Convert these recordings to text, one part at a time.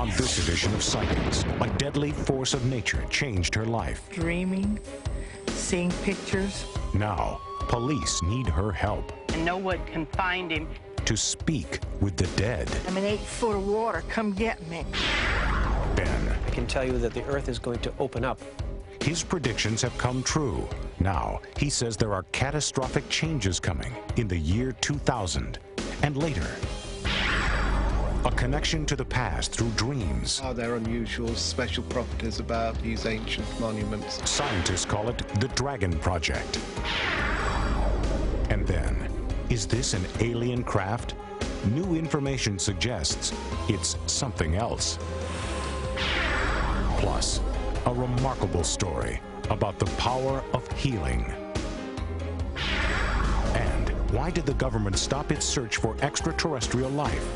On this edition of Sightings, a deadly force of nature changed her life. Dreaming, seeing pictures. Now, police need her help. And no one can find him. To speak with the dead. I'm in 8 foot of water. Come get me. Ben. I can tell you that the earth is going to open up. His predictions have come true. Now, he says there are catastrophic changes coming in the year 2000 and later. A connection to the past through dreams. Are there unusual special properties about these ancient monuments? Scientists call it the Dragon Project. And then, is this an alien craft? New information suggests it's something else. Plus, a remarkable story about the power of healing. And why did the government stop its search for extraterrestrial life?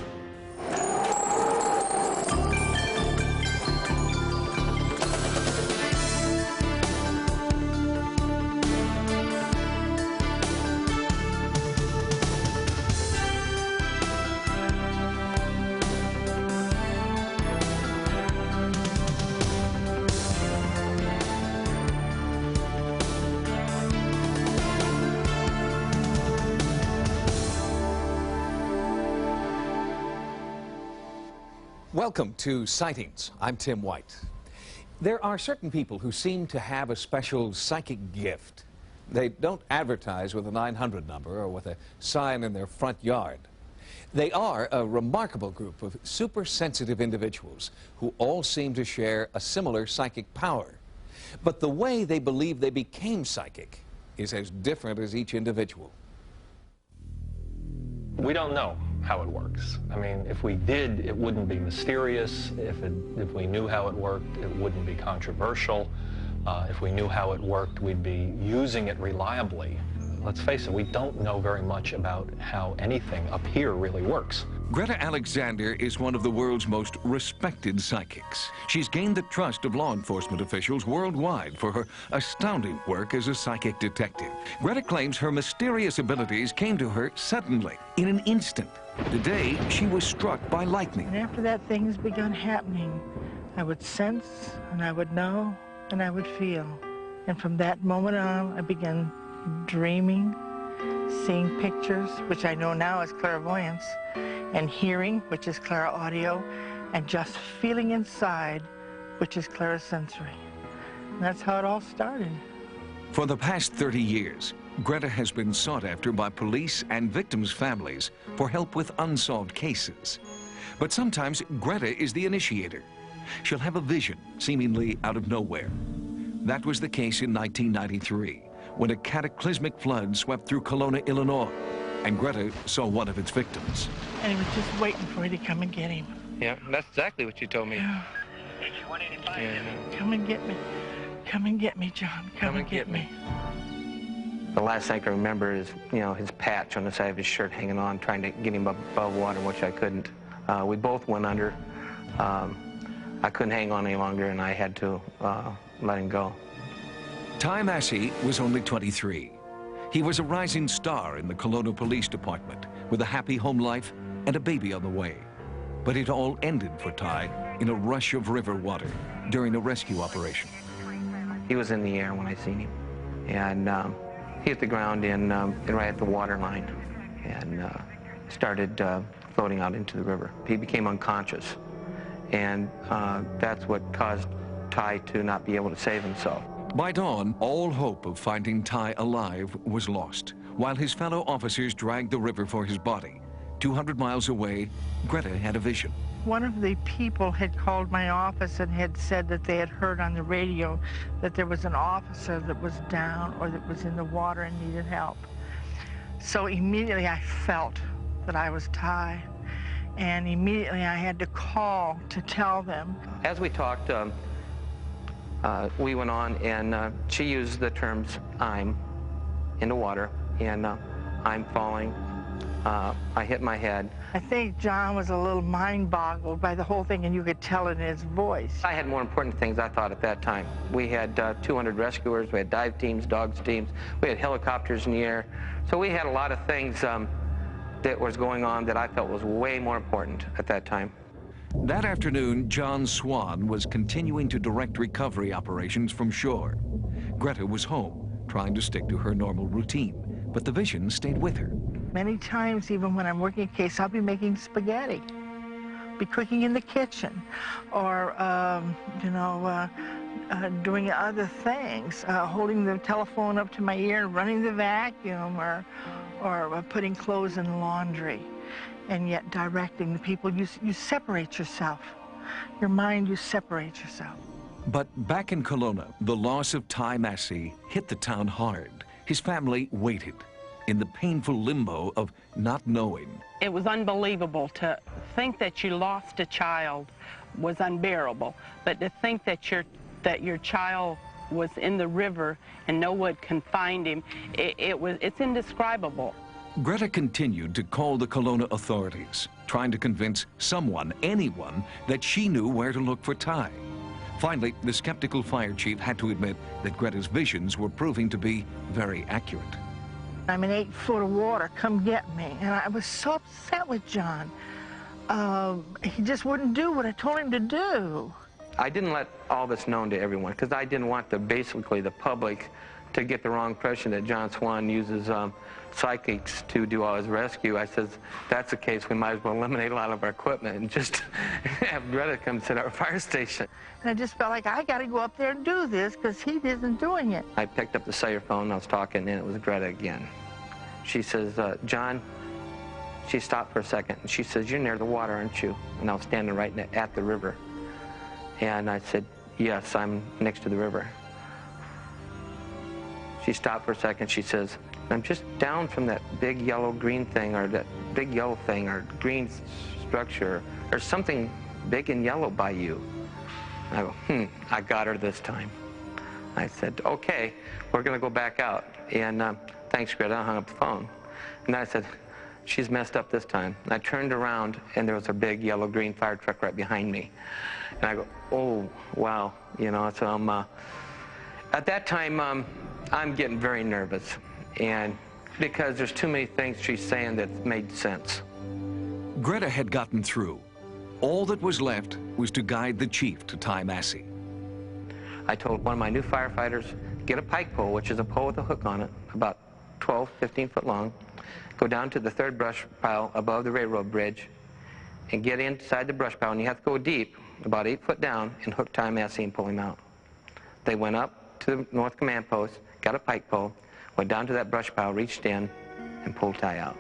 Welcome to Sightings. I'm Tim White. There are certain people who seem to have a special psychic gift. They don't advertise with a 900 number or with a sign in their front yard. They are a remarkable group of super-sensitive individuals who all seem to share a similar psychic power. But the way they believe they became psychic is as different as each individual. We don't know how it works. I mean, if we did, it wouldn't be mysterious. If we knew how it worked, it wouldn't be controversial. If we knew how it worked, we'd be using it reliably. Let's face it, we don't know very much about how anything up here really works. Greta Alexander is one of the world's most respected psychics. She's gained the trust of law enforcement officials worldwide for her astounding work as a psychic detective. Greta claims her mysterious abilities came to her suddenly, in an instant. Today, she was struck by lightning. And after that, things began happening. I would sense, and I would know, and I would feel. And from that moment on, I began dreaming, seeing pictures, which I know now is clairvoyance, and hearing, which is clairaudio, and just feeling inside, which is clairsensory. And that's how it all started. For the past 30 years, Greta has been sought after by police and victims' families for help with unsolved cases. But sometimes Greta is the initiator. She'll have a vision, seemingly out of nowhere. That was the case in 1993, when a cataclysmic flood swept through Kelowna, Illinois, and Greta saw one of its victims. And he was just waiting for me to come and get him. Yeah, that's exactly what you told me. Yeah. Come and get me. Come and get me, John. Come and get me. The last thing I can remember is, his patch on the side of his shirt hanging on, trying to get him above water, which I couldn't. We both went under. I couldn't hang on any longer, and I had to let him go. Ty Massey was only 23. He was a rising star in the Kelowna Police Department with a happy home life and a baby on the way. But it all ended for Ty in a rush of river water during a rescue operation. He was in the air when I seen him, and he hit the ground right at the water line and started floating out into the river. He became unconscious, and that's what caused Ty to not be able to save himself. By dawn, all hope of finding Ty alive was lost, while his fellow officers dragged the river for his body. 200 miles away, Greta had a vision. One of the people had called my office and had said that they had heard on the radio that there was an officer that was down or that was in the water and needed help. So immediately I felt that I was Ty, and immediately I had to call to tell them. As we talked, we went on, and she used the terms "I'm" in the water, and "I'm falling." I hit my head. I think John was a little mind-boggled by the whole thing, and you could tell in his voice. I had more important things, I thought, at that time. We had 200 rescuers, we had dive teams, dogs teams, we had helicopters in the air. So we had a lot of things that was going on that I felt was way more important at that time. That afternoon, John Swan was continuing to direct recovery operations from shore. Greta was home, trying to stick to her normal routine, but the vision stayed with her. Many times, even when I'm working a case, I'll be making spaghetti, be cooking in the kitchen, or, doing other things, holding the telephone up to my ear and running the vacuum, or putting clothes in the laundry, and yet directing the people. You separate yourself. Your mind, you separate yourself. But back in Kelowna, the loss of Ty Massey hit the town hard. His family waited in the painful limbo of not knowing. It was unbelievable. To think that you lost a child was unbearable, but to think that your child was in the river and no one can find him, it's indescribable. Greta continued to call the Kelowna authorities, trying to convince someone, anyone, that she knew where to look for Ty. Finally, the skeptical fire chief had to admit that Greta's visions were proving to be very accurate. I'm in 8 foot of water, come get me. And I was so upset with John. He just wouldn't do what I told him to do. I didn't let all this known to everyone because I didn't want basically the public to get the wrong impression that John Swan uses psychics to do all his rescue. I said, that's the case, we might as well eliminate a lot of our equipment and just have Greta come sit at our fire station. And I just felt like I got to go up there and do this because he isn't doing it. I picked up the cellular phone and I was talking, and it was Greta again. She says, John, she stopped for a second, and she says, you're near the water, aren't you? And I was standing right at the river. And I said, yes, I'm next to the river. She stopped for a second. She says, I'm just down from that big yellow-green thing, or that big yellow thing, or green structure. There's something big and yellow by you. I go, I got her this time. I said, okay, we're going to go back out. And thanks, Greta. I hung up the phone. And I said, she's messed up this time. And I turned around, and there was a big yellow-green fire truck right behind me. And I go, oh, wow. You know, so at that time, I'm getting very nervous, and because there's too many things she's saying that made sense. Greta had gotten through. All that was left was to guide the chief to Ty Massey. I told one of my new firefighters, get a pike pole, which is a pole with a hook on it, about 12, 15 foot long, go down to the 3rd brush pile above the railroad bridge, and get inside the brush pile, and you have to go deep, about 8 foot down, and hook Ty Massey and pull him out. They went up to the North Command Post, got a pike pole, went down to that brush pile, reached in, and pulled Ty out.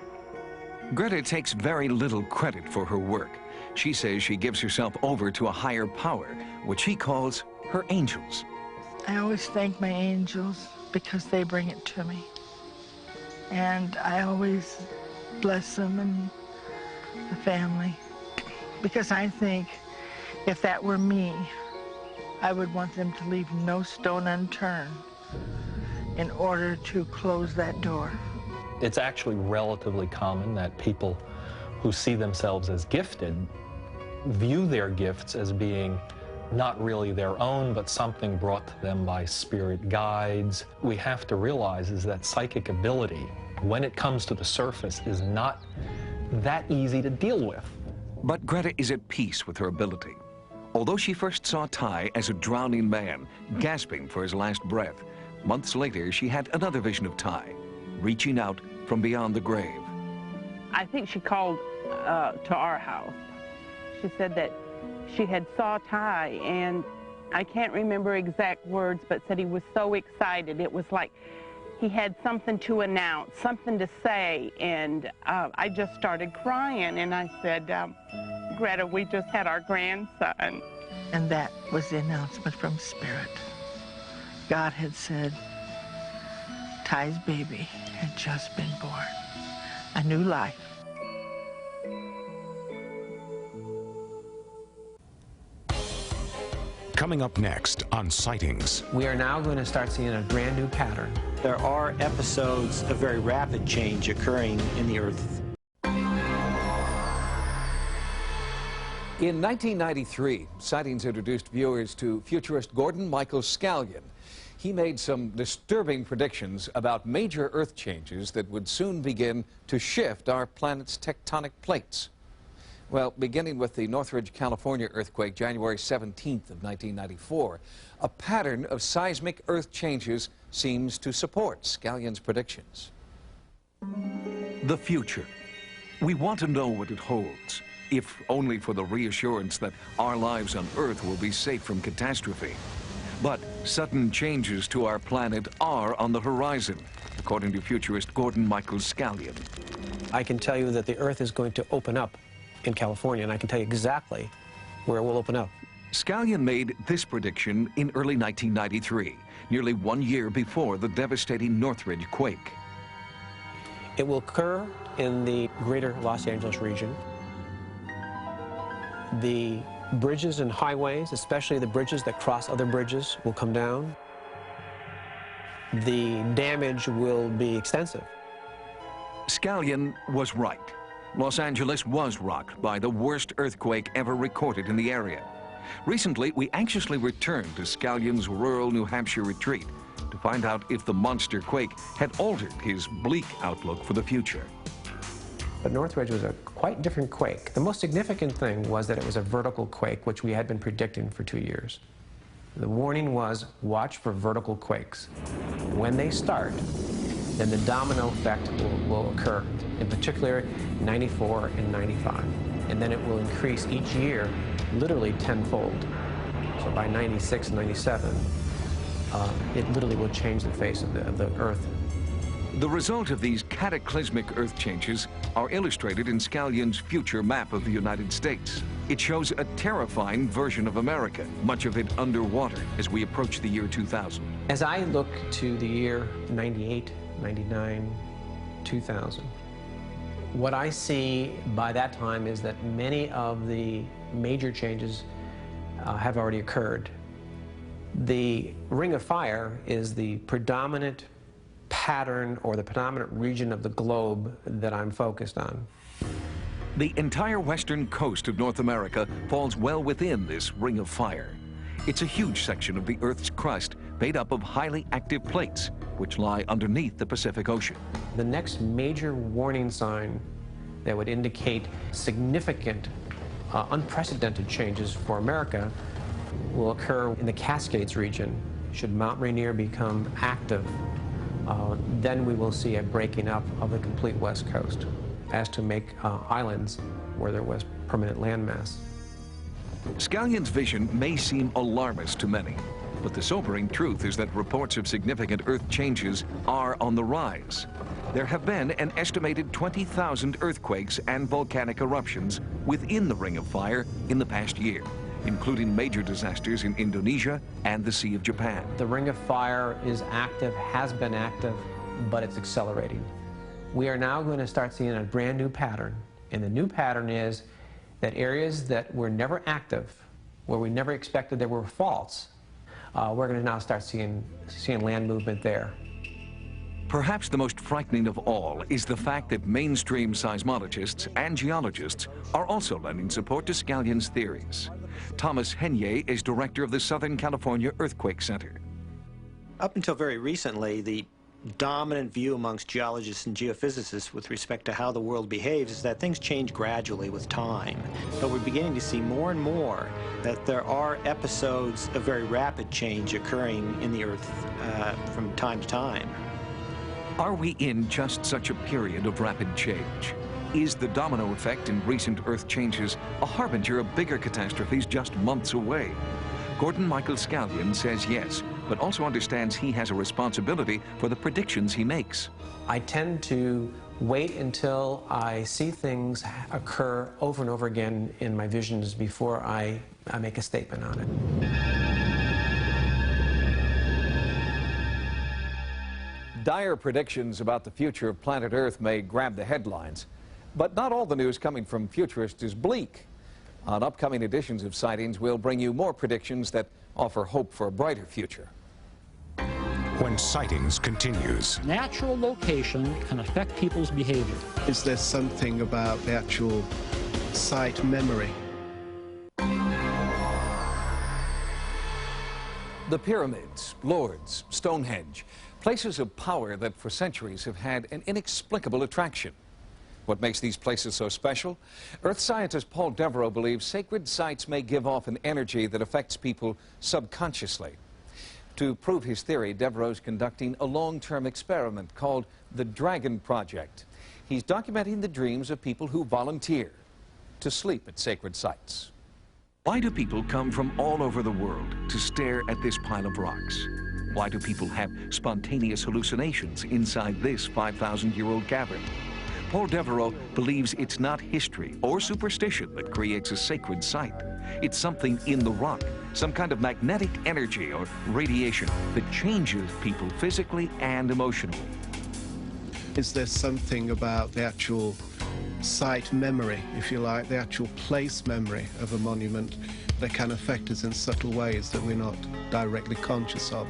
Greta takes very little credit for her work. She says she gives herself over to a higher power, which she calls her angels. I always thank my angels because they bring it to me. And I always bless them and the family, because I think if that were me, I would want them to leave no stone unturned in order to close that door. It's actually relatively common that people who see themselves as gifted view their gifts as being not really their own, but something brought to them by spirit guides. We have to realize is that psychic ability, when it comes to the surface, is not that easy to deal with. But Greta is at peace with her ability. Although she first saw Ty as a drowning man, gasping for his last breath, months later she had another vision of Ty, reaching out from beyond the grave. I think she called to our house. She said that she had saw Ty, and I can't remember exact words, but said he was so excited. It was like he had something to announce, something to say, and I just started crying, and I said, Greta, we just had our grandson. And that was the announcement from Spirit. God had said, Ty's baby had just been born, a new life. Coming up next on Sightings. We are now going to start seeing a brand new pattern. There are episodes of very rapid change occurring in the Earth. In 1993, Sightings introduced viewers to futurist Gordon Michael Scallion. He made some disturbing predictions about major Earth changes that would soon begin to shift our planet's tectonic plates. Well, beginning with the Northridge, California earthquake, January 17th of 1994, a pattern of seismic earth changes seems to support Scallion's predictions. The future. We want to know what it holds, if only for the reassurance that our lives on Earth will be safe from catastrophe. But sudden changes to our planet are on the horizon, according to futurist Gordon Michael Scallion. I can tell you that the Earth is going to open up in California, and I can tell you exactly where it will open up. Scallion made this prediction in early 1993, nearly 1 year before the devastating Northridge quake. It will occur in the greater Los Angeles region. The bridges and highways, especially the bridges that cross other bridges, will come down. The damage will be extensive. Scallion was right. Los Angeles was rocked by the worst earthquake ever recorded in the area. Recently, we anxiously returned to Scallion's rural New Hampshire retreat to find out if the monster quake had altered his bleak outlook for the future. But Northridge was a quite different quake. The most significant thing was that it was a vertical quake, which we had been predicting for 2 years. The warning was, watch for vertical quakes. When they start, then the domino effect will occur, in particular 94 and 95. And then it will increase each year, literally tenfold. So by 96, 97, it literally will change the face of the Earth. The result of these cataclysmic earth changes are illustrated in Scallion's future map of the United States. It shows a terrifying version of America, much of it underwater as we approach the year 2000. As I look to the year 98, 99, 2000, what I see by that time is that many of the major changes have already occurred. The Ring of Fire is the predominant pattern or the predominant region of the globe that I'm focused on. The entire western coast of North America falls well within this Ring of Fire. It's a huge section of the Earth's crust made up of highly active plates, which lie underneath the Pacific Ocean. The next major warning sign that would indicate significant, unprecedented changes for America will occur in the Cascades region. Should Mount Rainier become active, then we will see a breaking up of the complete west coast as to make islands where there was permanent landmass. Scallion's vision may seem alarmist to many, but the sobering truth is that reports of significant Earth changes are on the rise. There have been an estimated 20,000 earthquakes and volcanic eruptions within the Ring of Fire in the past year, including major disasters in Indonesia and the Sea of Japan. The Ring of Fire is active, has been active, but it's accelerating. We are now going to start seeing a brand new pattern, and the new pattern is that areas that were never active, where we never expected there were faults, we're going to now start seeing land movement there. Perhaps the most frightening of all is the fact that mainstream seismologists and geologists are also lending support to Scallion's theories. Thomas Henye is director of the Southern California Earthquake Center. Up until very recently, the dominant view amongst geologists and geophysicists with respect to how the world behaves is that things change gradually with time. But we're beginning to see more and more that there are episodes of very rapid change occurring in the Earth from time to time. Are we in just such a period of rapid change? Is the domino effect in recent Earth changes a harbinger of bigger catastrophes just months away? Gordon Michael Scallion says yes, but also understands he has a responsibility for the predictions he makes. I tend to wait until I see things occur over and over again in my visions before I make a statement on it. Dire predictions about the future of planet Earth may grab the headlines, but not all the news coming from futurists is bleak. On upcoming editions of Sightings, we'll bring you more predictions that offer hope for a brighter future. When Sightings continues. Natural location can affect people's behavior. Is there something about the actual site memory? The pyramids, Lourdes, Stonehenge, places of power that for centuries have had an inexplicable attraction. What makes these places so special? Earth scientist Paul Devereaux believes sacred sites may give off an energy that affects people subconsciously. To prove his theory, Devereaux is conducting a long-term experiment called the Dragon Project. He's documenting the dreams of people who volunteer to sleep at sacred sites. Why do people come from all over the world to stare at this pile of rocks? Why do people have spontaneous hallucinations inside this 5,000-year-old cavern? Paul Devereaux believes it's not history or superstition that creates a sacred site. It's something in the rock, some kind of magnetic energy or radiation that changes people physically and emotionally. Is there something about the actual site memory, if you like, the actual place memory of a monument that can affect us in subtle ways that we're not directly conscious of?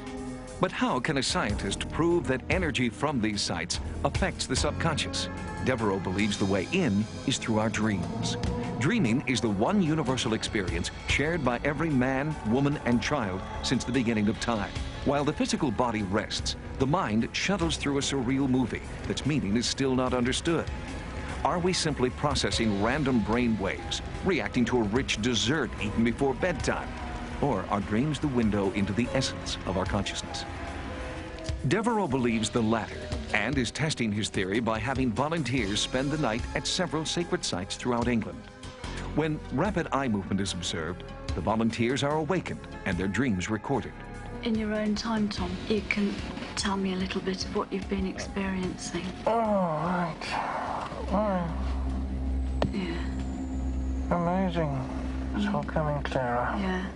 But how can a scientist prove that energy from these sites affects the subconscious? Devereaux believes the way in is through our dreams. Dreaming is the one universal experience shared by every man, woman, and child since the beginning of time. While the physical body rests, the mind shuttles through a surreal movie that's meaning is still not understood. Are we simply processing random brain waves, reacting to a rich dessert eaten before bedtime? Or are dreams the window into the essence of our consciousness? Devereaux believes the latter and is testing his theory by having volunteers spend the night at several sacred sites throughout England. When rapid eye movement is observed, the volunteers are awakened and their dreams recorded. In your own time, Tom, you can tell me a little bit of what you've been experiencing. Oh, right. Yeah. Amazing. It's all coming clearer. Yeah.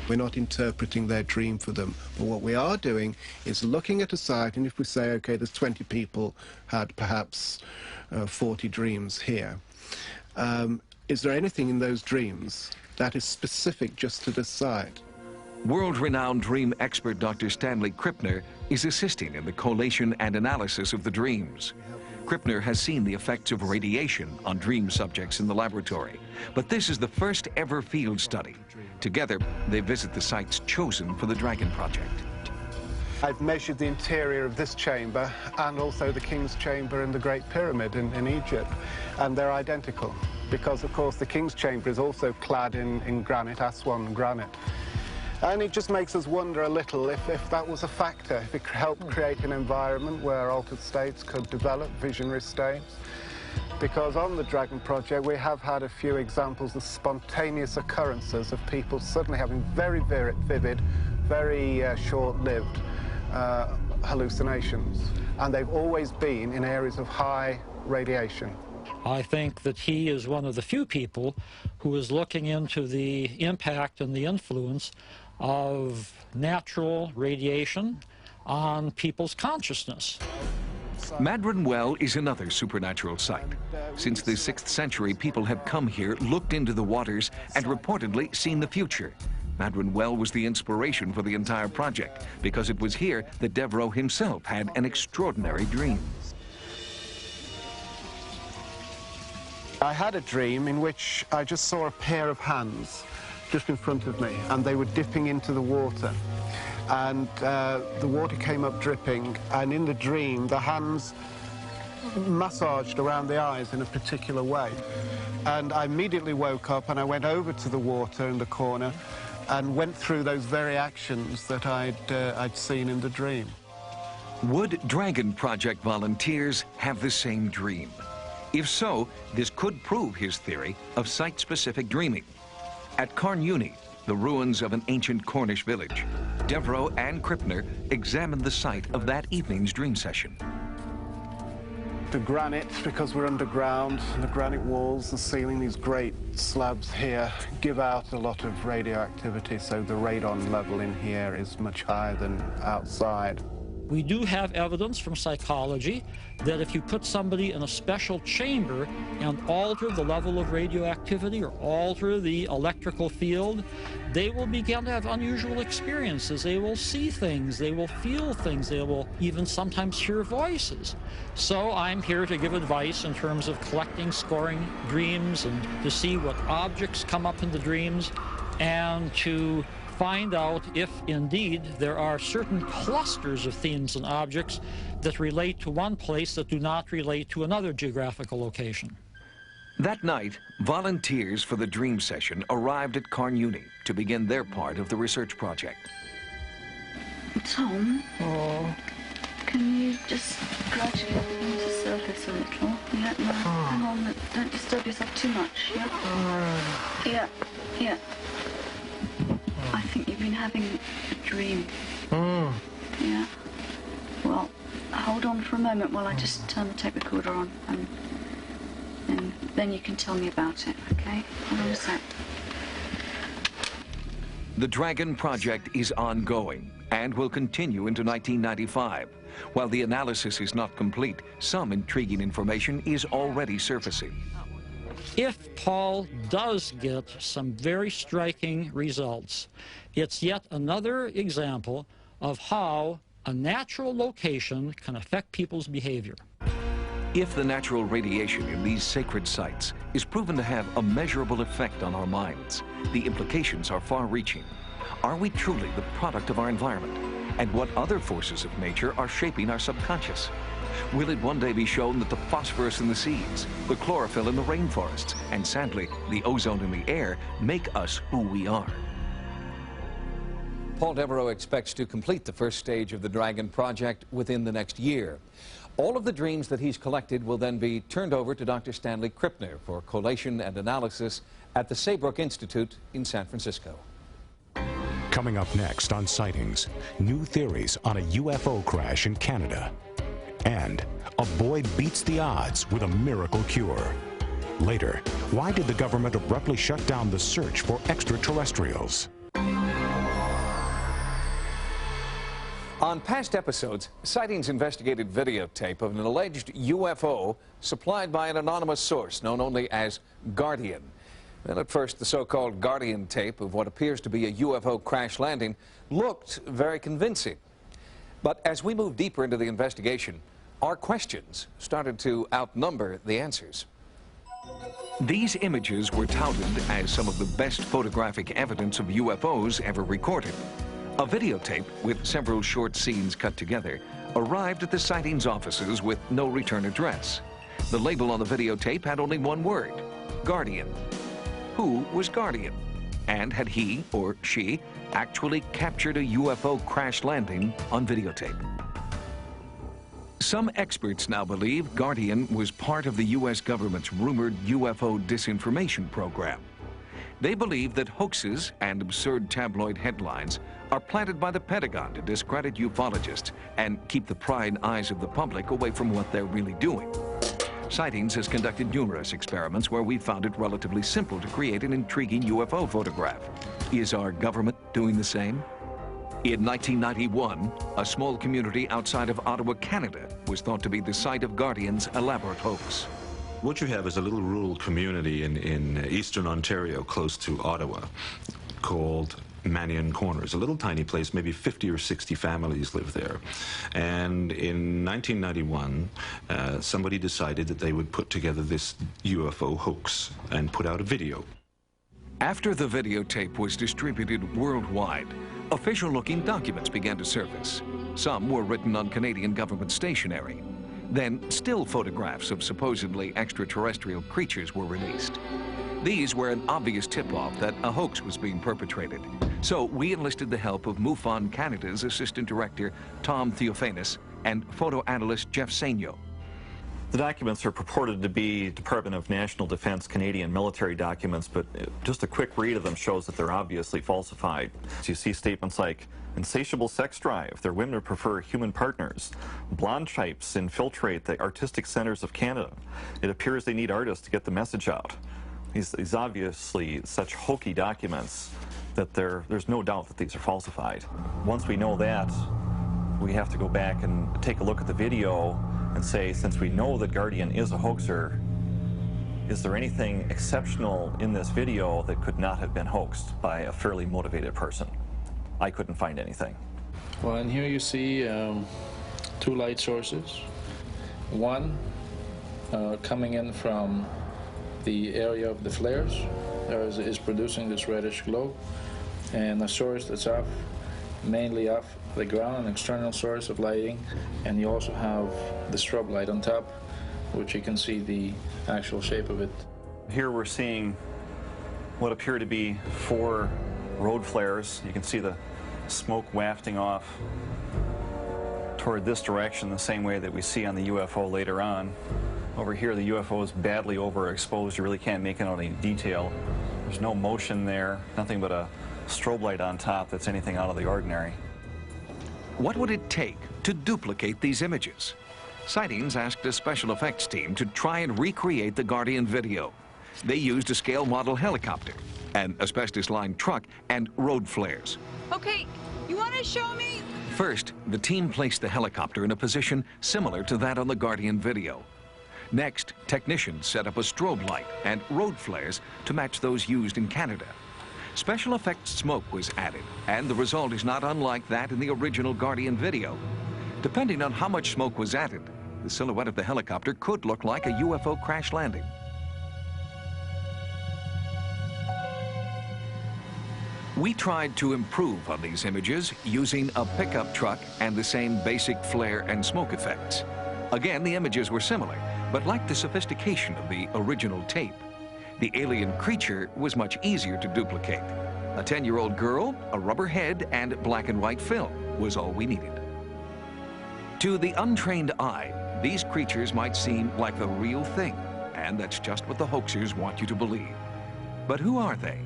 We're not interpreting their dream for them, but what we are doing is looking at a site, and if we say, okay, there's 20 people had perhaps 40 dreams here, is there anything in those dreams that is specific just to this site? World-renowned dream expert Dr. Stanley Krippner is assisting in the collation and analysis of the dreams. Krippner has seen the effects of radiation on dream subjects in the laboratory, but this is the first ever field study. Together, they visit the sites chosen for the Dragon Project. I've measured the interior of this chamber and also the King's Chamber in the Great Pyramid in Egypt, and they're identical because, of course, the King's Chamber is also clad in granite, Aswan granite. And it just makes us wonder a little if that was a factor, if it helped create an environment where altered states could develop, visionary states. Because on the Dragon Project, we have had a few examples of spontaneous occurrences of people suddenly having very, very vivid, very short-lived hallucinations. And they've always been in areas of high radiation. I think that he is one of the few people who is looking into the impact and the influence of natural radiation on people's consciousness. Madron Well is another supernatural site. Since the 6th century, people have come here, looked into the waters, and reportedly seen the future. Madron Well was the inspiration for the entire project, because it was here that Devereaux himself had an extraordinary dream. I had a dream in which I just saw a pair of hands just in front of me, and they were dipping into the water. And the water came up dripping, and in the dream, the hands massaged around the eyes in a particular way. And I immediately woke up, and I went over to the water in the corner and went through those very actions that I'd seen in the dream. Would Dragon Project volunteers have the same dream? If so, this could prove his theory of site-specific dreaming. At Carnuni, the ruins of an ancient Cornish village, Devereaux and Krippner examined the site of that evening's dream session. The granite, because we're underground, the granite walls, the ceiling, these great slabs here give out a lot of radioactivity, so the radon level in here is much higher than outside. We do have evidence from psychology that if you put somebody in a special chamber and alter the level of radioactivity or alter the electrical field, they will begin to have unusual experiences. They will see things, they will feel things, they will even sometimes hear voices. So I'm here to give advice in terms of collecting, scoring dreams, and to see what objects come up in the dreams, and to find out if indeed there are certain clusters of themes and objects that relate to one place that do not relate to another geographical location. That night, volunteers for the dream session arrived at Carnuni to begin their part of the research project. Tom, can you just gradually come to surface a little? Yeah, no, hang on, don't disturb yourself too much, yeah? Yeah. I think you've been having a dream. Yeah. Well, hold on for a moment while I just turn the tape recorder on, and then you can tell me about it, okay? Hold on a sec. The Dragon project is ongoing and will continue into 1995. While the analysis is not complete, some intriguing information is already surfacing. If Paul does get some very striking results, it's yet another example of how a natural location can affect people's behavior. If the natural radiation in these sacred sites is proven to have a measurable effect on our minds, the implications are far-reaching. Are we truly the product of our environment? And what other forces of nature are shaping our subconscious? Will it one day be shown that the phosphorus in the seas, the chlorophyll in the rainforests, and sadly, the ozone in the air make us who we are? Paul Devereaux expects to complete the first stage of the Dragon project within the next year. All of the dreams that he's collected will then be turned over to Dr. Stanley Krippner for collation and analysis at the Saybrook Institute in San Francisco. Coming up next on Sightings, new theories on a UFO crash in Canada. And a boy beats the odds with a miracle cure. Later, why did the government abruptly shut down the search for extraterrestrials? On past episodes, Sightings investigated videotape of an alleged UFO supplied by an anonymous source known only as Guardian. Then at first, the so-called Guardian tape of what appears to be a UFO crash landing looked very convincing. But as we moved deeper into the investigation, our questions started to outnumber the answers. These images were touted as some of the best photographic evidence of UFOs ever recorded. A videotape with several short scenes cut together arrived at the Sightings offices with no return address. The label on the videotape had only one word: Guardian. Who was Guardian? And had he or she actually captured a UFO crash landing on videotape? Some experts now believe Guardian was part of the U.S. government's rumored UFO disinformation program. They believe that hoaxes and absurd tabloid headlines are planted by the Pentagon to discredit ufologists and keep the prying eyes of the public away from what they're really doing. Sightings has conducted numerous experiments where we found it relatively simple to create an intriguing UFO photograph. Is our government doing the same? In 1991, a small community outside of Ottawa, Canada, was thought to be the site of Guardian's elaborate hoax. What you have is a little rural community in eastern Ontario, close to Ottawa, called Mannion Corners, a little tiny place, maybe 50 or 60 families live there. And in 1991, somebody decided that they would put together this UFO hoax and put out a video. After the videotape was distributed worldwide, official-looking documents began to surface. Some were written on Canadian government stationery. Then, still photographs of supposedly extraterrestrial creatures were released. These were an obvious tip-off that a hoax was being perpetrated. So we enlisted the help of MUFON Canada's Assistant Director, Tom Theophanis, and photo analyst Jeff Saigneau. The documents are purported to be Department of National Defense Canadian military documents, but just a quick read of them shows that they're obviously falsified. So you see statements like, insatiable sex drive, their women prefer human partners. Blonde types infiltrate the artistic centers of Canada. It appears they need artists to get the message out. These obviously such hokey documents that there's no doubt that these are falsified. Once we know that, we have to go back and take a look at the video and say, since we know that Guardian is a hoaxer, is there anything exceptional in this video that could not have been hoaxed by a fairly motivated person? I couldn't find anything. Well, and here you see two light sources. One coming in from the area of the flares is producing this reddish glow. and a source that's mainly off the ground, an external source of lighting, and you also have the strobe light on top, which you can see the actual shape of it. Here we're seeing what appear to be 4 road flares. You can see the smoke wafting off toward this direction, the same way that we see on the UFO later on. Over here, the UFO is badly overexposed. You really can't make out any detail. There's no motion there, nothing but a strobe light on top that's anything out of the ordinary. What would it take to duplicate these images? Sightings asked a special effects team to try and recreate the Guardian video. They used a scale model helicopter, an asbestos-lined truck, and road flares. Okay, you want to show me? First, the team placed the helicopter in a position similar to that on the Guardian video. Next, technicians set up a strobe light and road flares to match those used in Canada. Special effects smoke was added, and the result is not unlike that in the original Guardian video. Depending on how much smoke was added, the silhouette of the helicopter could look like a UFO crash landing. We tried to improve on these images using a pickup truck and the same basic flare and smoke effects. Again, the images were similar, but like the sophistication of the original tape. The alien creature was much easier to duplicate. A 10-year-old girl, a rubber head, and black and white film was all we needed. To the untrained eye, these creatures might seem like the real thing, and that's just what the hoaxers want you to believe. But who are they?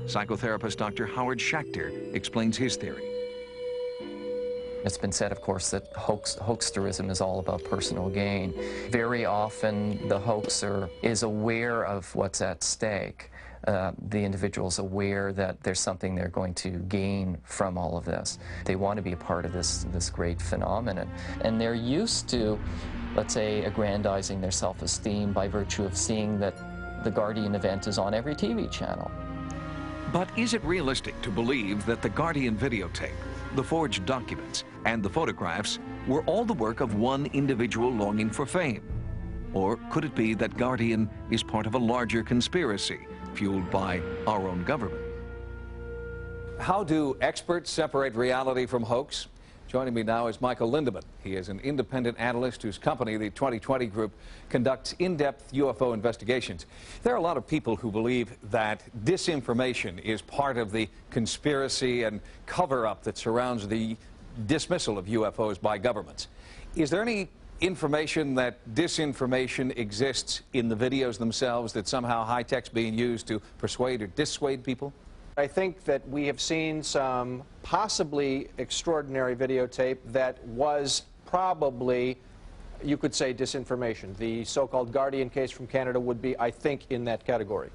Psychotherapist Dr. Howard Schachter explains his theory. It's been said, of course, that hoaxterism is all about personal gain. Very often, the hoaxer is aware of what's at stake. The individual's aware that there's something they're going to gain from all of this. They want to be a part of this great phenomenon. And they're used to, let's say, aggrandizing their self-esteem by virtue of seeing that the Guardian event is on every TV channel. But is it realistic to believe that the Guardian videotape, the forged documents, and the photographs were all the work of one individual longing for fame? Or could it be that Guardian is part of a larger conspiracy fueled by our own government? How do experts separate reality from hoax? Joining me now is Michael Lindemann. He is an independent analyst whose company, the 2020 Group, conducts in-depth UFO investigations. There are a lot of people who believe that disinformation is part of the conspiracy and cover-up that surrounds the dismissal of UFOs by governments. Is there any information that disinformation exists in the videos themselves, that somehow high-tech's being used to persuade or dissuade people? I think that we have seen some possibly extraordinary videotape that was probably, you could say, disinformation. The so-called Guardian case from Canada would be, I think, in that category.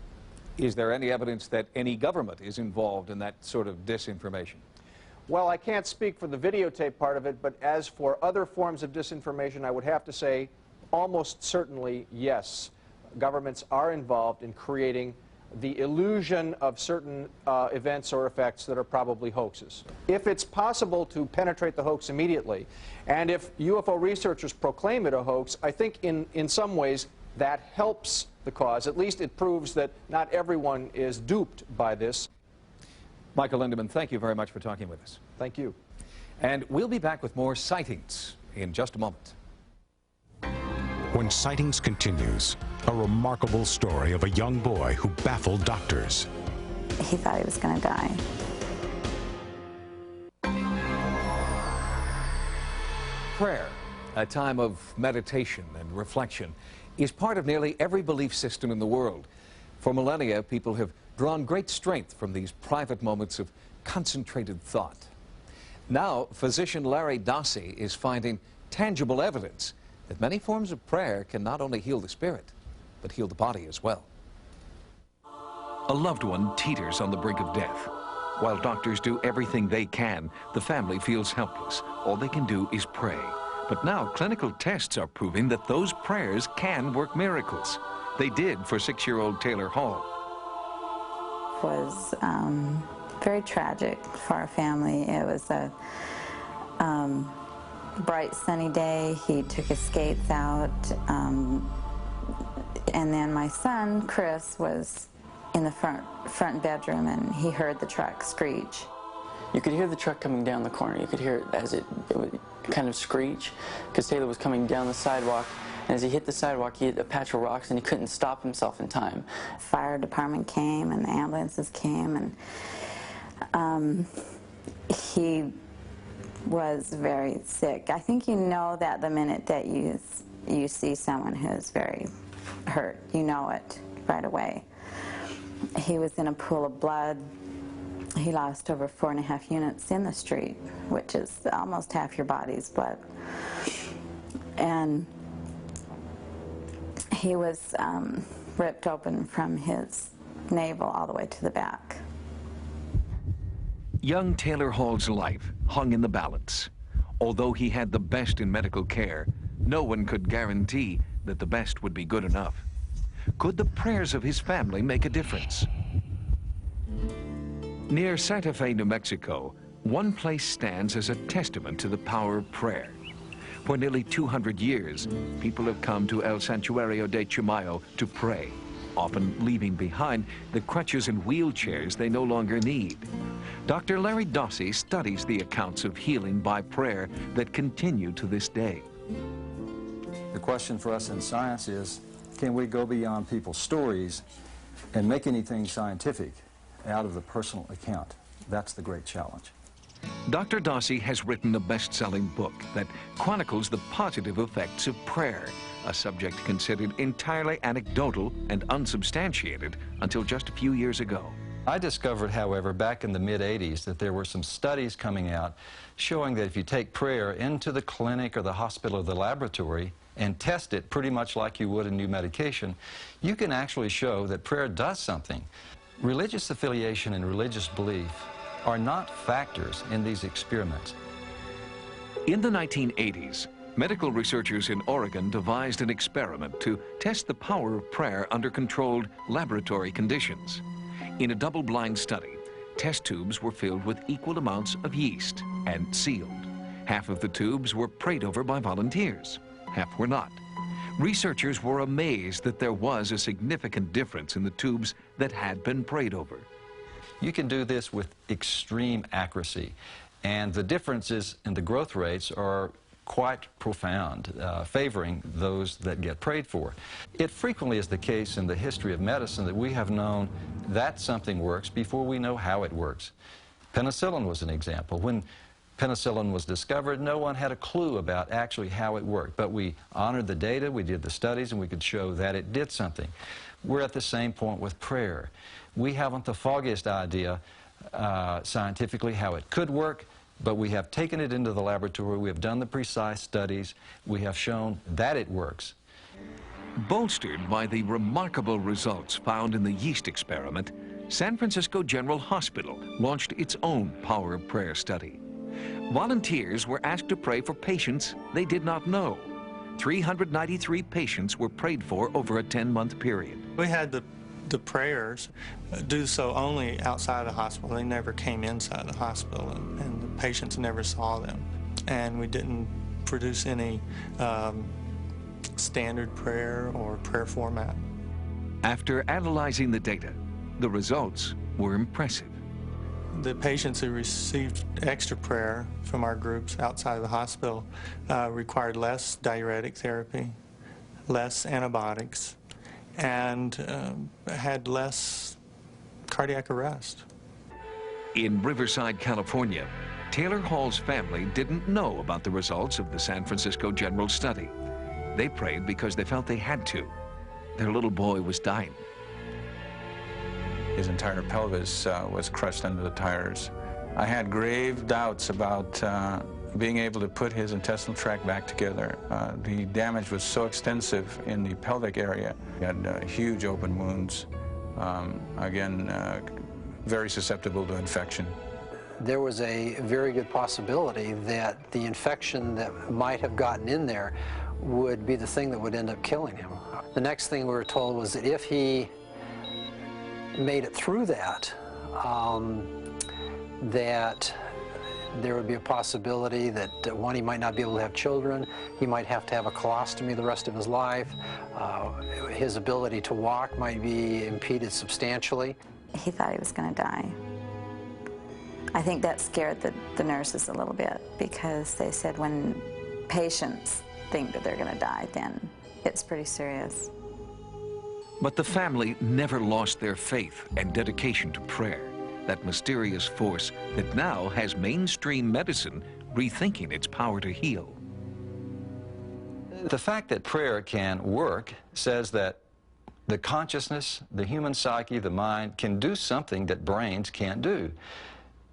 Is there any evidence that any government is involved in that sort of disinformation? Well, I can't speak for the videotape part of it, but as for other forms of disinformation, I would have to say almost certainly yes. Governments are involved in creating the illusion of certain events or effects that are probably hoaxes. If it's possible to penetrate the hoax immediately, and if UFO researchers proclaim it a hoax, I think in some ways that helps the cause. At least it proves that not everyone is duped by this. Michael Lindemann, thank you very much for talking with us. Thank you. And we'll be back with more sightings in just a moment. When Sightings continues, a remarkable story of a young boy who baffled doctors. He thought he was going to die. Prayer, a time of meditation and reflection, is part of nearly every belief system in the world. For millennia, people have drawn great strength from these private moments of concentrated thought. Now, physician Larry Dossey is finding tangible evidence that many forms of prayer can not only heal the spirit, but heal the body as well. A loved one teeters on the brink of death. While doctors do everything they can, the family feels helpless. All they can do is pray. But now clinical tests are proving that those prayers can work miracles. They did for 6-year-old Taylor Hall. It was very tragic for our family. It was a bright sunny day. He took his skates out, and then my son Chris was in the front bedroom, and he heard the truck screech. You could hear the truck coming down the corner. You could hear it as it would kind of screech, because Taylor was coming down the sidewalk, and as he hit the sidewalk, he hit a patch of rocks, and he couldn't stop himself in time. Fire department came, and the ambulances came, and he was very sick. I think you know that the minute that you see someone who's very hurt, you know it right away. He was in a pool of blood. He lost over 4.5 units in the street, which is almost half your body's blood. And he was ripped open from his navel all the way to the back. Young Taylor Hall's life hung in the balance. Although he had the best in medical care, no one could guarantee that the best would be good enough. Could the prayers of his family make a difference? Near Santa Fe, New Mexico, one place stands as a testament to the power of prayer. For nearly 200 years, people have come to El Santuario de Chimayo to pray, often leaving behind the crutches and wheelchairs they no longer need. Dr. Larry Dossi studies the accounts of healing by prayer that continue to this day. The question for us in science is, can we go beyond people's stories and make anything scientific out of the personal account? That's the great challenge. Dr. Dossi has written a best-selling book that chronicles the positive effects of prayer, a subject considered entirely anecdotal and unsubstantiated until just a few years ago. I discovered, however, back in the mid-'80s that there were some studies coming out showing that if you take prayer into the clinic or the hospital or the laboratory and test it pretty much like you would a new medication, you can actually show that prayer does something. Religious affiliation and religious belief are not factors in these experiments. In the 1980s, medical researchers in Oregon devised an experiment to test the power of prayer under controlled laboratory conditions. In a double-blind study, test tubes were filled with equal amounts of yeast and sealed. Half of the tubes were prayed over by volunteers, half were not. Researchers were amazed that there was a significant difference in the tubes that had been prayed over. You can do this with extreme accuracy, and the differences in the growth rates are quite profound, favoring those that get prayed for. It frequently is the case in the history of medicine that we have known that something works before we know how it works. Penicillin was an example. When penicillin was discovered, no one had a clue about actually how it worked, but we honored the data, we did the studies, and we could show that it did something. We're at the same point with prayer. We haven't the foggiest idea scientifically how it could work, but we have taken it into the laboratory, we have done the precise studies, we have shown that it works. Bolstered by the remarkable results found in the yeast experiment, San Francisco General Hospital launched its own Power of Prayer study. Volunteers were asked to pray for patients they did not know. 393 patients were prayed for over a 10-month period. We had the prayers do so only outside the hospital. They never came inside the hospital, and the patients never saw them. And we didn't produce any standard prayer or prayer format. After analyzing the data, the results were impressive. The patients who received extra prayer from our groups outside of the hospital required less diuretic therapy, less antibiotics, and had less cardiac arrest. In Riverside, California, Taylor Hall's family didn't know about the results of the San Francisco General study. They prayed because they felt they had to. Their little boy was dying. His entire pelvis was crushed under the tires. I had grave doubts about being able to put his intestinal tract back together. The damage was so extensive in the pelvic area. He had huge open wounds, again, very susceptible to infection. There was a very good possibility that the infection that might have gotten in there would be the thing that would end up killing him. The next thing we were told was that if he made it through that, that There would be a possibility that, one, he might not be able to have children. He might have to have a colostomy the rest of his life. His ability to walk might be impeded substantially. He thought he was going to die. I think that scared the nurses a little bit, because they said when patients think that they're going to die, then it's pretty serious. But the family never lost their faith and dedication to prayer, that mysterious force that now has mainstream medicine rethinking its power to heal. The fact that prayer can work says that the consciousness, the human psyche, the mind can do something that brains can't do.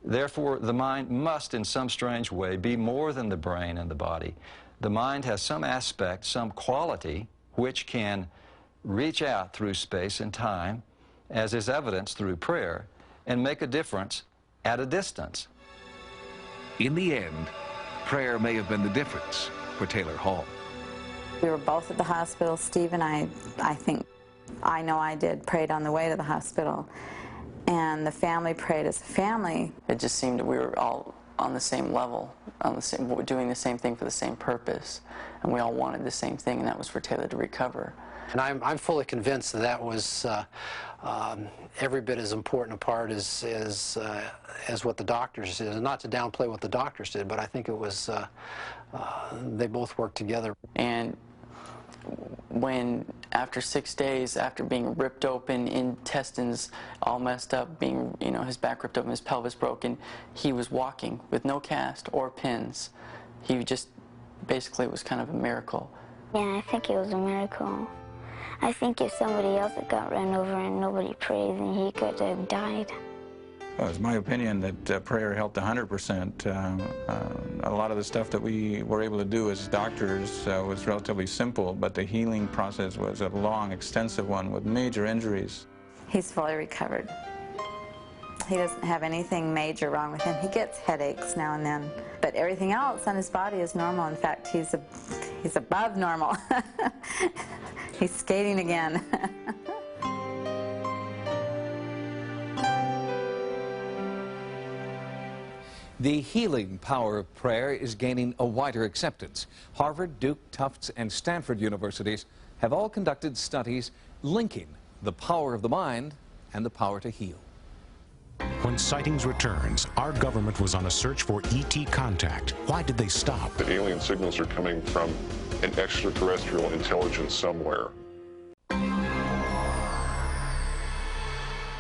Therefore, the mind must, in some strange way, be more than the brain and the body. The mind has some aspect, some quality, which can reach out through space and time, as is evidenced through prayer, and make a difference at a distance. In the end, prayer may have been the difference for Taylor Hall. We were both at the hospital. Steve and I think, I know I did, prayed on the way to the hospital. And the family prayed as a family. It just seemed that we were all on the same level, doing the same thing for the same purpose. And we all wanted the same thing, and that was for Taylor to recover. And I'm fully convinced that that was every bit as important a part as what the doctors did. And not to downplay what the doctors did, but I think it was, they both worked together. And when, after 6 days, after being ripped open, intestines all messed up, being, his back ripped open, his pelvis broken, he was walking with no cast or pins. He just, basically, it was kind of a miracle. Yeah, I think it was a miracle. I think if somebody else had got run over and nobody prayed, then he could have died. Well, it's my opinion that prayer helped 100%. A lot of the stuff that we were able to do as doctors was relatively simple, but the healing process was a long, extensive one with major injuries. He's fully recovered. He doesn't have anything major wrong with him. He gets headaches now and then, but everything else on his body is normal. In fact, he's above normal. He's skating again. The healing power of prayer is gaining a wider acceptance. Harvard, Duke, Tufts, and Stanford universities have all conducted studies linking the power of the mind and the power to heal. When sightings returns, our government was on a search for ET contact. Why did they stop? The alien signals are coming from an extraterrestrial intelligence somewhere.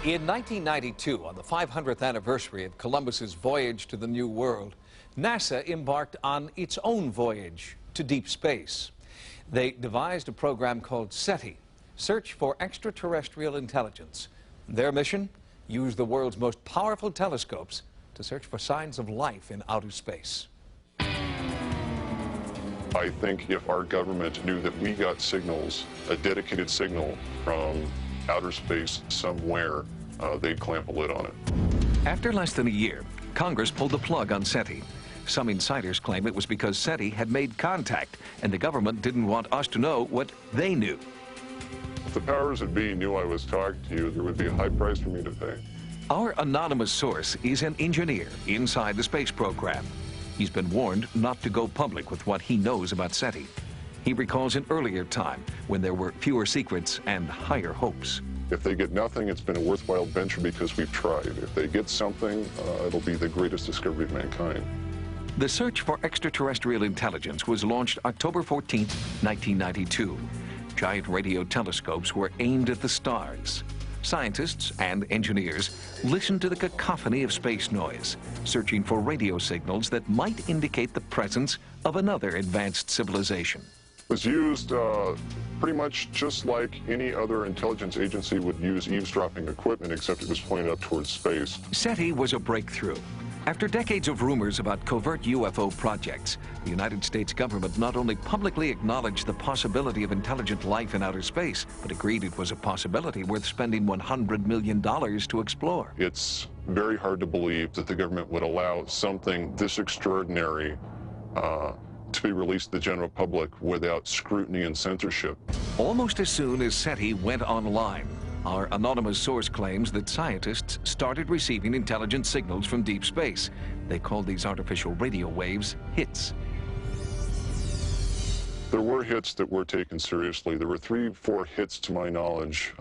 In 1992, on the 500th anniversary of Columbus's voyage to the New World, NASA embarked on its own voyage to deep space. They devised a program called SETI, Search for Extraterrestrial Intelligence. Their mission? Use the world's most powerful telescopes to search for signs of life in outer space. I think if our government knew that we got signals, a dedicated signal from outer space somewhere, they'd clamp a lid on it. After less than a year, Congress pulled the plug on SETI. Some insiders claim it was because SETI had made contact, and the government didn't want us to know what they knew. If the powers that be knew I was talking to you, there would be a high price for me to pay. Our anonymous source is an engineer inside the space program. He's been warned not to go public with what he knows about SETI. He recalls an earlier time when there were fewer secrets and higher hopes. If they get nothing, it's been a worthwhile venture because we've tried. If they get something, it'll be the greatest discovery of mankind. The search for extraterrestrial intelligence was launched October 14, 1992. Giant radio telescopes were aimed at the stars. Scientists and engineers listened to the cacophony of space noise, searching for radio signals that might indicate the presence of another advanced civilization. It was used pretty much just like any other intelligence agency would use eavesdropping equipment, except it was pointed up towards space. SETI was a breakthrough. After decades of rumors about covert UFO projects, the United States government not only publicly acknowledged the possibility of intelligent life in outer space, but agreed it was a possibility worth spending $100 million to explore. It's very hard to believe that the government would allow something this extraordinary to be released to the general public without scrutiny and censorship. Almost as soon as SETI went online, Our anonymous source claims that scientists started receiving intelligent signals from deep space. They call these artificial radio waves hits. There were hits that were taken seriously. There were 3-4 hits, to my knowledge,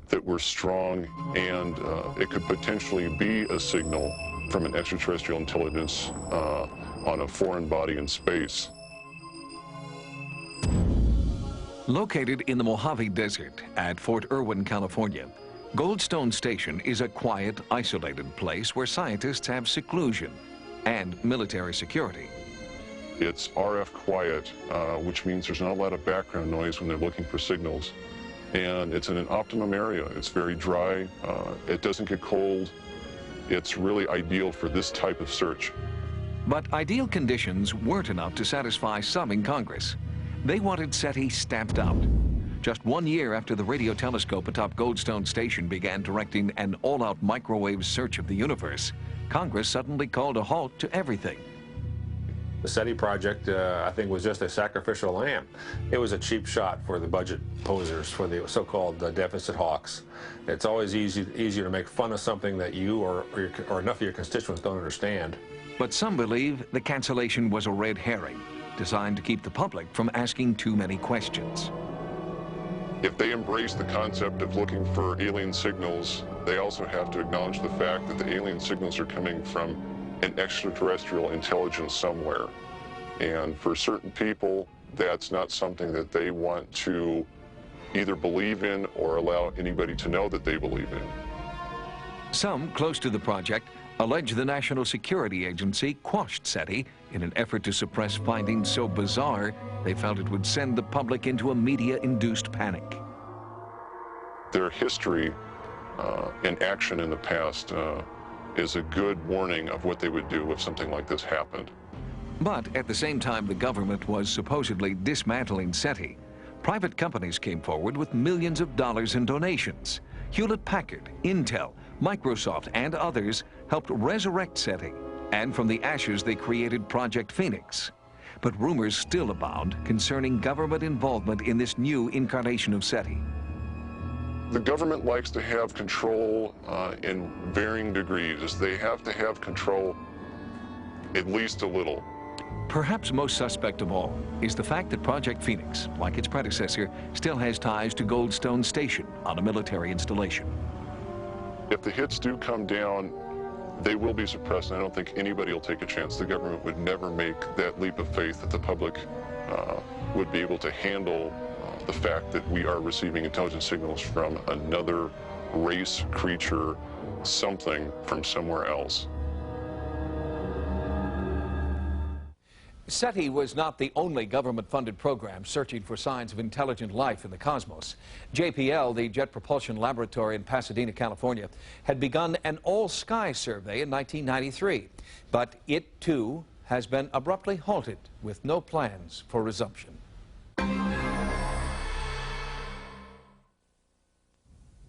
that were strong, and it could potentially be a signal from an extraterrestrial intelligence on a foreign body in space. Located in the Mojave Desert at Fort Irwin, California, Goldstone Station is a quiet, isolated place where scientists have seclusion and military security. It's RF quiet, which means there's not a lot of background noise when they're looking for signals. And it's in an optimum area. It's very dry. It doesn't get cold. It's really ideal for this type of search. But ideal conditions weren't enough to satisfy some in Congress. They wanted SETI stamped out. Just 1 year after the radio telescope atop Goldstone Station began directing an all-out microwave search of the universe, Congress suddenly called a halt to everything. The SETI project, I think, was just a sacrificial lamb. It was a cheap shot for the budget posers, for the so-called deficit hawks. It's always easier to make fun of something that you or enough of your constituents don't understand. But some believe the cancellation was a red herring, designed to keep the public from asking too many questions. If they embrace the concept of looking for alien signals, they also have to acknowledge the fact that the alien signals are coming from an extraterrestrial intelligence somewhere. And for certain people, that's not something that they want to either believe in or allow anybody to know that they believe in. Some close to the project allege the National Security Agency quashed SETI in an effort to suppress findings so bizarre they felt it would send the public into a media-induced panic. Their history and action in the past is a good warning of what they would do if something like this happened. But at the same time the government was supposedly dismantling SETI, private companies came forward with millions of dollars in donations. Hewlett-Packard, Intel, Microsoft, and others helped resurrect SETI, and from the ashes they created Project Phoenix. But rumors still abound concerning government involvement in this new incarnation of SETI. The government likes to have control in varying degrees. They have to have control at least a little. Perhaps most suspect of all is the fact that Project Phoenix, like its predecessor, still has ties to Goldstone Station on a military installation. If the hits do come down, they will be suppressed, and I don't think anybody will take a chance. The government would never make that leap of faith that the public would be able to handle the fact that we are receiving intelligence signals from another race, creature, something from somewhere else. SETI was not the only government-funded program searching for signs of intelligent life in the cosmos. JPL, the Jet Propulsion Laboratory in Pasadena, California, had begun an all-sky survey in 1993. But it, too, has been abruptly halted with no plans for resumption.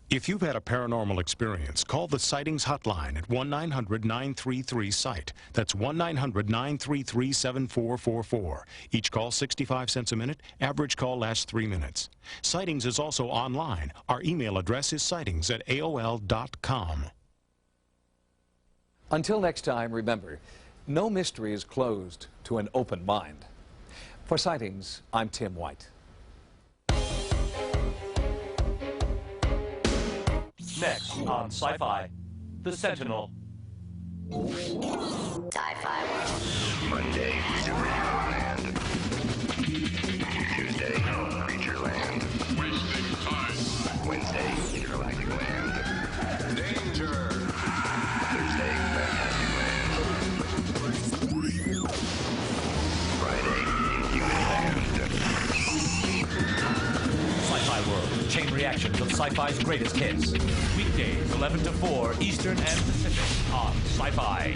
If you've had a paranormal experience, call the Sightings Hotline at 1-900-933-SIGHT. That's 1-900-933-7444. Each call 65 cents a minute. Average call lasts 3 minutes. Sightings is also online. Our email address is sightings@aol.com. Until next time, remember, no mystery is closed to an open mind. For Sightings, I'm Tim White. Next on Sci-Fi, The Sentinel. Sci-Fi World. Monday, Creature Land. Tuesday, Creature Land. Wednesday, Intergalactic Land. Danger! Thursday, Fantastic Land. Friday, Inhuman Land. Sci-Fi World, chain reactions of sci-fi's greatest hits. Weekdays, 11 to 4 Eastern and Pacific on Sci-Fi.